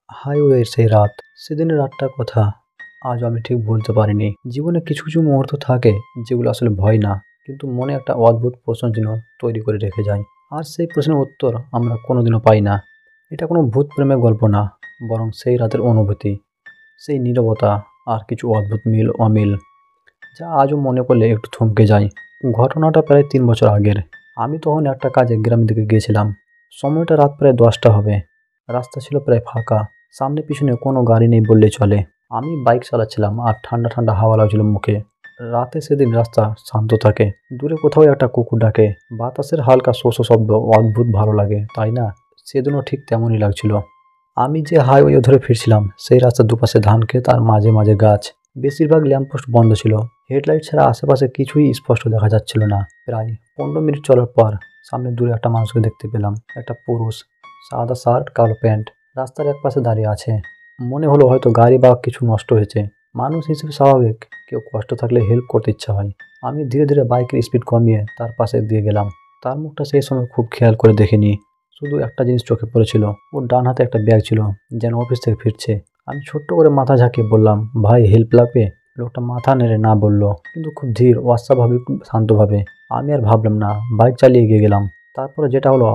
হাইওয়ের সেই রাত, সেদিনের রাতটার কথা আজও আমি ঠিক বলতে পারিনি। জীবনে কিছু কিছু মুহূর্ত থাকে যেগুলো আসলে ভয় না, কিন্তু মনে একটা অদ্ভুত প্রশ্ন যেন তৈরি করে রেখে যায়। আর সেই প্রশ্নের উত্তর আমরা কোনোদিনও পাই না। এটা কোনো ভূত প্রেমের গল্প না, বরং সেই রাতের অনুভূতি, সেই নীরবতা আর কিছু অদ্ভুত মিল অমিল যা আজও মনে করলে একটু থমকে যায়। ঘটনাটা প্রায় 3 বছর আগের। আমি তখন একটা কাজে গ্রামের দিকে গিয়েছিলাম। সময়টা রাত প্রায় 10টা হবে। রাস্তা ছিল প্রায় ফাঁকা, সামনে পিছনে কোনো গাড়ি নেই বললেই চলে। আমি বাইক চালাচ্ছিলাম আর ঠান্ডা ঠান্ডা হাওয়া লাগছিল মুখে। রাতে সেদিন রাস্তা শান্ত থাকে, দূরে কোথাও একটা কুকুর ডাকে, বাতাসের হালকা শোষো শব্দ অদ্ভুত ভালো লাগে, তাই না? সেদিনও ঠিক তেমনই লাগছিল। আমি যে হাইওয়ে ধরে ফিরছিলাম, সেই রাস্তার দুপাশে ধান ক্ষেত আর মাঝে মাঝে গাছ। বেশিরভাগ ল্যাম্পপোস্ট বন্ধ ছিল। হেডলাইট ছাড়া আশেপাশে কিছুই স্পষ্ট দেখা যাচ্ছিল না। প্রায় 15 মিনিট চলার পর সামনে দূরে একটা মানুষকে দেখতে পেলাম। একটা পুরুষ, সাদা শার্ট কালো প্যান্ট, রাস্তার একপাশে দাঁড়িয়ে আছে। মনে হলো হয়তো গাড়ি বা কিছু নষ্ট হয়েছে। মানুষ হিসেবে স্বাভাবিক, কেউ কষ্ট থাকলে হেল্প করতে ইচ্ছা হয়। আমি ধীরে ধীরে বাইকের স্পিড কমিয়ে তার পাশে দিয়ে গেলাম। তার মুখটা সেই সময় খুব খেয়াল করে দেখিনি। শুধু একটা জিনিস চোখে পড়েছিল, ওর ডান হাতে একটা ব্যাগ ছিল, যেন অফিস থেকে ফিরছে। আমি ছোট্ট করে মাথা ঝাঁকিয়ে বললাম, ভাই হেল্প লাগবে? লোকটা মাথা নেড়ে না বলল, কিন্তু খুব ধীর অস্বাভাবিক শান্তভাবে। আমি আর ভাবলাম না, বাইক চালিয়ে এগিয়ে গেলাম। তারপরে যেটা হলো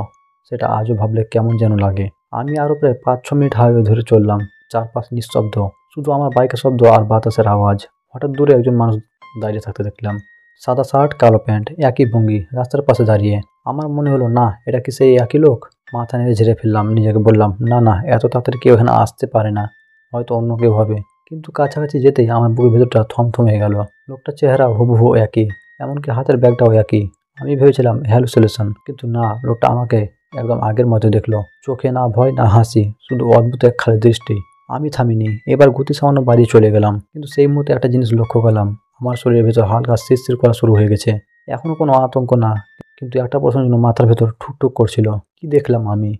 সেটা আজও ভাবলে কেমন যেন লাগে। আমি আরও প্রায় 5-6 মিনিট হাইওয়ে ধরে চললাম। চারপাশ নিঃশব্দ, শুধু আমার বাইকের শব্দ আর বাতাসের আওয়াজ। হঠাৎ দূরে একজন মানুষ দাঁড়িয়ে থাকতে দেখলাম। সাদা শার্ট কালো প্যান্ট, একই ভঙ্গি, রাস্তার পাশে দাঁড়িয়ে। আমার মনে হলো, না, এটা কি সেই একই লোক? মাথা নেড়ে ঝেড়ে ফেললাম, নিজেকে বললাম, না না, এত তাড়াতাড়ি কেউ এখানে আসতে পারে না, হয়তো অন্য কেউ হবে। কিন্তু কাছাকাছি যেতেই আমার বুকের ভেতরটা থমথম হয়ে গেল। লোকটার চেহারা হুবহু একই, এমনকি হাতের ব্যাগটাও একই। আমি ভেবেছিলাম হ্যালুসিনেশন, কিন্তু না, লোকটা আমাকে একদম আগের মতো দেখলো। চোখে না ভয় না হাসি, শুধু অদ্ভুত এক খালি দৃষ্টি। আমি থামিনি, এবার গতি সামান্য বাড়িয়ে চলে গেলাম। কিন্তু সেই মুহূর্তে একটা জিনিস লক্ষ্য করলাম, আমার শরীরের ভেতর হালকা শিরশির করা শুরু হয়ে গেছে। এখনো কোনো আতঙ্ক না, কিন্তু একটা প্রশ্ন যেন মাথার ভেতর ঠুকঠুক করছিল। কি দেখলাম আমি?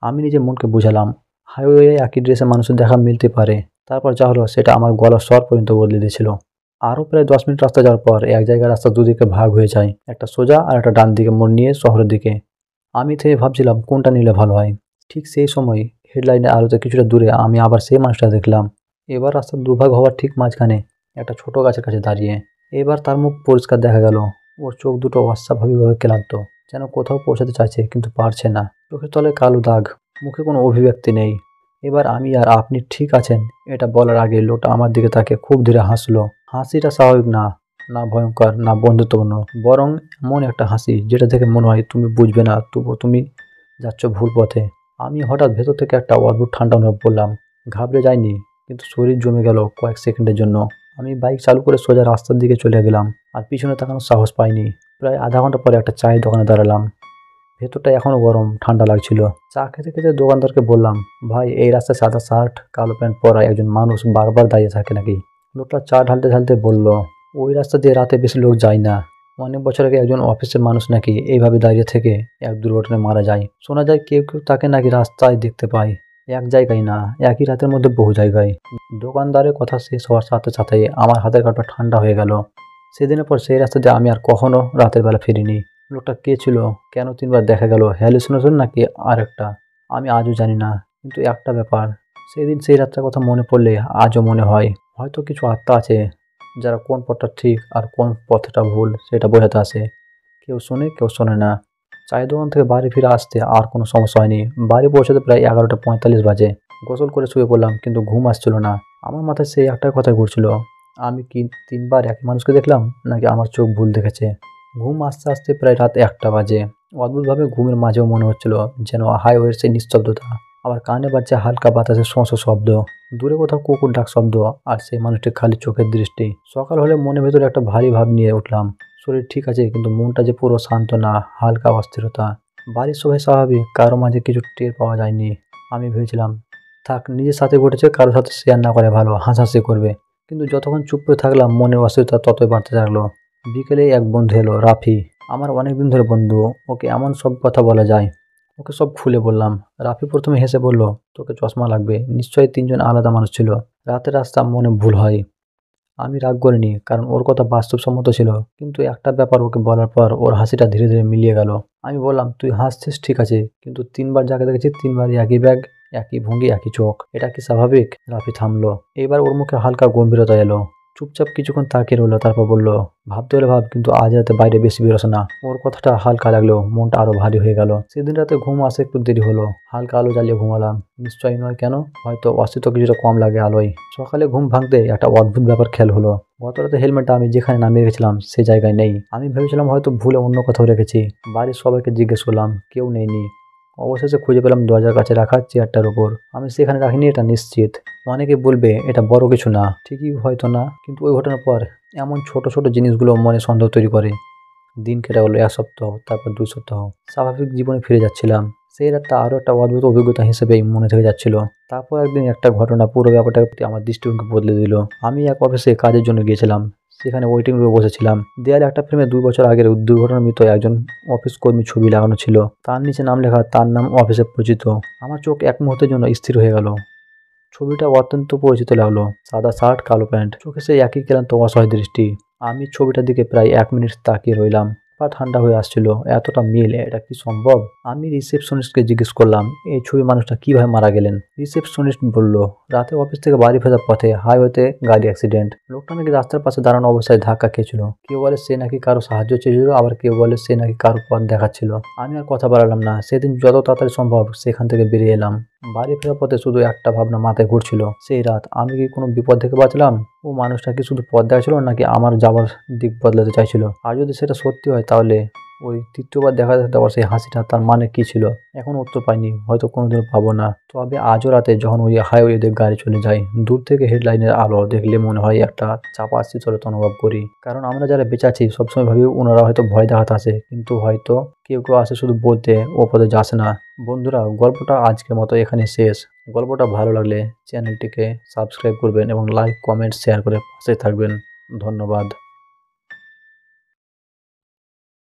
আমি নিজের মনকে বুঝালাম, হাইওয়ে একই ড্রেসে মানুষের দেখা মিলতে পারে। তারপর যা হলো সেটা আমার গলার স্বর পর্যন্ত বদলে দিয়েছিল। আরও প্রায় 10 মিনিট রাস্তা যাওয়ার পর এক জায়গায় রাস্তা দুদিকে ভাগ হয়ে যায়, একটা সোজা আর একটা ডান দিকে মোড় নিয়ে শহরের দিকে। আমি থেকে ভাবছিলাম কোনটা নিলে ভালো হয়। ঠিক সেই সময় হেডলাইনের আলোতে কিছুটা দূরে আমি আবার সেই মানুষটা দেখলাম। এবার রাস্তার দুভাগ হওয়ার ঠিক মাঝখানে একটা ছোট গাছের কাছে দাঁড়িয়ে। এবার তার মুখ পরিষ্কার দেখা গেল। ওর চোখ দুটো অস্বাভাবিকভাবে ক্লান্ত, যেন কোথাও পৌঁছাতে চাইছে কিন্তু পারছে না। চোখের তলায় কালো দাগ, মুখে কোনো অভিব্যক্তি নেই। এবার আমি আর আপনি ঠিক আছেন এটা বলার আগে লোকটা আমার দিকে তাকে খুব ধীরে হাসলো। হাসিটা স্বাভাবিক না, না ভয়ঙ্কর না বন্ধুত্বপূর্ণ, বরং এমন একটা হাসি যেটা দেখে মনে হয় তুমি বুঝবে না, তবুও তুমি যাচ্ছ ভুল পথে। আমি হঠাৎ ভেতর থেকে একটা অদ্ভুত ঠান্ডা অনুভব করলাম। ঘাবড়ে যায়নি, কিন্তু শরীর জমে গেল কয়েক সেকেন্ডের জন্য। আমি বাইক চালু করে সোজা রাস্তার দিকে চলে গেলাম, আর পিছনে তাকানোর সাহস পাইনি। প্রায় আধা ঘন্টা পরে একটা চায়ের দোকানে দাঁড়ালাম। ভেতরটা এখনও গরম, ঠান্ডা লাগছিল। চা খেতে খেতে দোকানদারকে বললাম, ভাই এই রাস্তায় সাদা শার্ট কালো প্যান্ট পরা একজন মানুষ বারবার দাঁড়িয়ে থাকে নাকি? লোকটা চা ঢালতে ঢালতে বলল, ওই রাস্তা দিয়ে রাতে বেশি লোক যায় না। অনেক বছর আগে একজন অফিসের মানুষ নাকি এইভাবে দাঁড়িয়ে থেকে এক দুর্ঘটনায় মারা যায়। শোনা যায় কেউ কেউ তাকে নাকি রাস্তায় দেখতে পায়। এক জায়গায় না, একই রাতের মধ্যে বহু জায়গায়। দোকানদারের কথা শেষ হওয়ার সাথে সাথে আমার হাতের কাঁটা ঠান্ডা হয়ে গেল। সেদিনের পর সেই রাস্তা দিয়ে আমি আর কখনো রাতের বেলা ফিরিনি। লোকটা কে ছিল, কেন 3বার দেখা গেল, হ্যালুসিনেশন নাকি আরেকটা, আমি আজও জানি না। কিন্তু একটা ব্যাপার, সেদিন সেই রাতটার কথা মনে পড়লে আজও মনে হয় হয়তো কিছু আত্মা আছে যারা কোন পথটা ঠিক আর কোন পথটা ভুল সেটা বোঝাতে আসে। কেউ শোনে কেউ শোনে না। চায়ের দোকান থেকে বাড়ি ফিরে আসতে আর কোনো সমস্যা হয়নি। বাড়ি পৌঁছাতে প্রায় 11টা 45 বাজে। গোসল করে শুয়ে পড়লাম, কিন্তু ঘুম আসছিল না। আমার মাথায় সেই একটাই কথা ঘুরছিল, আমি কি 3বার একই মানুষকে দেখলাম, নাকি আমার চোখ ভুল দেখেছে? ঘুম আসতে আসতে প্রায় রাত 1টা বাজে। অদ্ভুতভাবে ঘুমের মাঝেও মনে হচ্ছিল যেন হাইওয়ের সেই নিস্তব্ধতা, আবার কানে বাজছে হালকা বাতাসের শোঁ শোঁ শব্দ, দূরে কোথাও কুকুর ডাক শব্দ, আর সেই মানুষটির খালি চোখের দৃষ্টি। সকাল হলে মনের ভেতরে একটা ভারী ভাব নিয়ে উঠলাম। শরীর ঠিক আছে, কিন্তু মনটা যে পুরো শান্ত না, হালকা অস্থিরতা। বাড়ির সবাই স্বাভাবিক, কারো মাঝে কিছু টের পাওয়া যায়নি। আমি ভেবেছিলাম, থাক, নিজের সাথে ঘটেছে, কারোর সাথে শেয়ার না করে ভালো, হাসাহাসি করবে। কিন্তু যতক্ষণ চুপ করে থাকলাম মনের অস্থিরতা ততই বাড়তে থাকলো। বিকেলে এক বন্ধু এলো, রাফি। আমার অনেকদিন ধরে বন্ধু, ওকে এমন সব কথা বলা যায়। ওকে সব খুলে বললাম। রাফি প্রথমে হেসে বলল, তোকে চশমা লাগবে, নিশ্চয়ই 3জন আলাদা মানুষ ছিল। রাতের রাস্তা, মনে ভুল হয়। আমি রাগ করিনি, কারণ ওর কথা বাস্তবসম্মত ছিল। কিন্তু একটা ব্যাপার ওকে বলার পর ওর হাসিটা ধীরে ধীরে মিলিয়ে গেল। আমি বললাম, তুই হাসছিস ঠিক আছে, কিন্তু 3বার যাকে দেখেছি 3বারই একই ব্যাগ, একই ভঙ্গি, একই চোখ। এটা কি স্বাভাবিক? রাফি থামলো। এবার ওর মুখে হালকা গম্ভীরতা এলো। চুপচাপ কিছুক্ষণ তাকিয়ে রইল, তারপর বলল, ভাবতে হলে ভাব, কিন্তু আজ রাতে বাইরে বেশি বেরোস না। ওর কথাটা হালকা লাগলেও মনটা আরো ভারী হয়ে গেল। সেদিন রাতে ঘুম আসে একটু দেরি হলো। হালকা আলো জ্বালিয়ে ঘুমালাম। নিশ্চয়ই নয় কেন? হয়তো অস্তিত্ব কিছুটা কম লাগে আলোয়। সকালে ঘুম ভাঙতে একটা অদ্ভুত ব্যাপার খেয়াল হলো। গত রাতে হেলমেটটা আমি যেখানে নামিয়ে রেখেছিলাম সেই জায়গায় নেই। আমি ভেবেছিলাম হয়তো ভুলে অন্য কোথাও রেখেছি। বাড়ির সবাইকে জিজ্ঞেস করলাম, কেউ নেয়নি। অবশেষে খুঁজে পেলাম দরজার কাছে রাখা চেয়ারটার উপর। আমি সেখানে রাখিনি, এটা নিশ্চিত। অনেকে বলবে এটা বড় কিছু না, ঠিকই হয়তো না, কিন্তু ওই ঘটনার পর এমন ছোট ছোট জিনিসগুলো মনে সন্দেহ তৈরি করে। দিন কেটে গেলো 1 সপ্তাহ, তারপর 2 সপ্তাহ। স্বাভাবিক জীবনে ফিরে যাচ্ছিলাম। সেই রাতটা আরও একটা অদ্ভুত অভিজ্ঞতা হিসেবেই মনে থেকে যাচ্ছিল। তারপর একদিন একটা ঘটনা পুরো ব্যাপারটা আমার দৃষ্টিভঙ্গি বদলে দিল। আমি এক অফিসে কাজের জন্য গিয়েছিলাম। সেখানে ওয়েটিং রুমে বসেছিলাম। দেয়ালে একটা ফ্রেমে 2 বছর আগের দুর্ঘটনার মৃত একজন অফিস কর্মী ছবি লাগানো ছিল। তার নিচে নাম লেখা, তার নাম অফিসে পরিচিত। আমার চোখ এক মুহূর্তের জন্য স্থির হয়ে গেল। ছবিটা অত্যন্ত পরিচিত লাগলো। সাদা শার্ট, কালো প্যান্ট, চোখে সেই একই ক্লান্ত অসহায় দৃষ্টি। আমি ছবিটার দিকে প্রায় 1 মিনিট তাকিয়ে রইলাম। পা ঠান্ডা হয়ে আসছিল। এতটা মিল, এটা কি সম্ভব? আমি রিসেপশনিস্টকে জিজ্ঞেস করলাম, এই ছবি মানুষটা কিভাবে মারা গেলেন? রিসেপশনিস্ট বলল, রাতে অফিস থেকে বাড়ি ফেরার পথে হাইওয়েতে গাড়ি অ্যাক্সিডেন্ট। লোকটা নাকি রাস্তার পাশে দাঁড়ানো অবস্থায় ধাক্কা খেয়েছিল। কেউ বলে সে নাকি কারো সাহায্য চেয়েছিল, আবার কেউ বলে সে নাকি কারো পথ দেখাচ্ছিল। আমি আর কথা বাড়ালাম না। সেদিন যত তাড়াতাড়ি সম্ভব সেখান থেকে বেরিয়ে এলাম। বাড়ি ফেরার পথে শুধু একটা ভাবনা মাথায় ঘুরছিল, সেই রাত আমি কি কোনো বিপদ থেকে বাঁচলাম? ও মানুষটা কি শুধু পথ দেখাচ্ছিল, নাকি আমার যাবার দিক বদলাতে চাইছিল? আর যদি সেটা সত্যি হয়, তাহলে ওই তৃতীয়বার দেখা দেওয়ার সেই হাসিটা, তার মানে কি ছিল? এখন উত্তর পাইনি, হয়তো কোনোদিনও পাবো না। তবে আজও রাতে যখন ওই হাইওয়ে দিয়ে গাড়ি চলে যায়, দূর থেকে হেডলাইনের আলো দেখলে মনে হয় একটা চাপা শীতলতা অনুভব করি। কারণ আমরা যারা বেঁচে আছি সবসময় ভাবি ওনারা হয়তো ভয় দেখাতে আসে, কিন্তু হয়তো কেউ কেউ আসে শুধু বলতে, ও পথে যাস না। বন্ধুরা, গল্পটা আজকের মতো এখানে শেষ। গল্পটা ভালো লাগলে চ্যানেলটিকে সাবস্ক্রাইব করবেন এবং লাইক, কমেন্ট, শেয়ার করে পাশে থাকবেন। ধন্যবাদ।